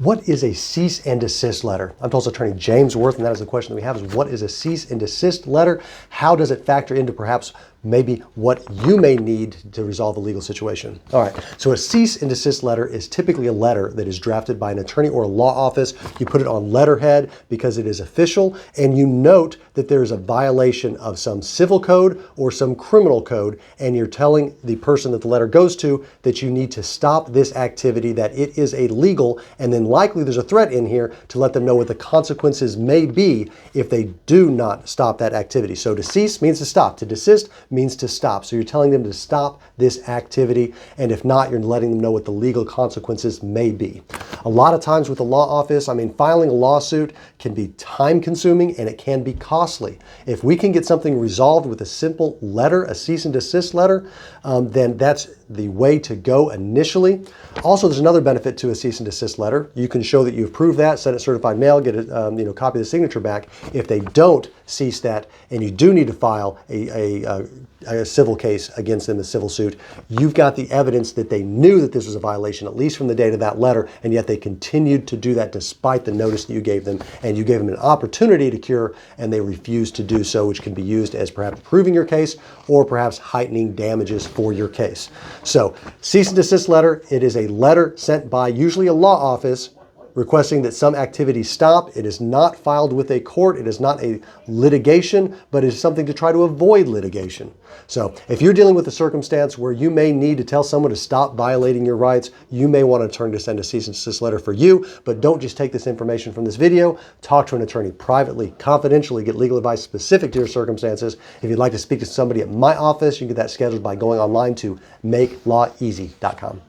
What is a cease and desist letter? I'm Tulsa attorney James Worth, and that is the question that we have is what is a cease and desist letter? How does it factor into perhaps maybe what you may need to resolve a legal situation? All right, so a cease and desist letter is typically a letter that is drafted by an attorney or a law office. You put it on letterhead because it is official, and you note that there is a violation of some civil code or some criminal code, and you're telling the person that the letter goes to that you need to stop this activity, that it is illegal, and then likely there's a threat in here to let them know what the consequences may be if they do not stop that activity. So to cease means to stop. To desist means to stop. So you're telling them to stop this activity, and if not, you're letting them know what the legal consequences may be. A lot of times with the law office, filing a lawsuit can be time consuming and it can be costly. If we can get something resolved with a simple letter, a cease and desist letter, then that's the way to go initially. Also, there's another benefit to a cease and desist letter. You can show that you've proved that, send it certified mail, get a copy of the signature back. If they don't cease that and you do need to file a civil case against them, a civil suit, you've got the evidence that they knew that this was a violation, at least from the date of that letter, and yet they continued to do that despite the notice that you gave them, and you gave them an opportunity to cure, and they refused to do so, which can be used as perhaps proving your case or perhaps heightening damages for your case. So, cease and desist letter, it is a letter sent by usually a law office requesting that some activity stop. It is not filed with a court. It is not a litigation, but it is something to try to avoid litigation. So if you're dealing with a circumstance where you may need to tell someone to stop violating your rights, you may want to turn to send a cease and desist letter for you, but don't just take this information from this video. Talk to an attorney privately, confidentially, get legal advice specific to your circumstances. If you'd like to speak to somebody at my office, you can get that scheduled by going online to makelaweasy.com.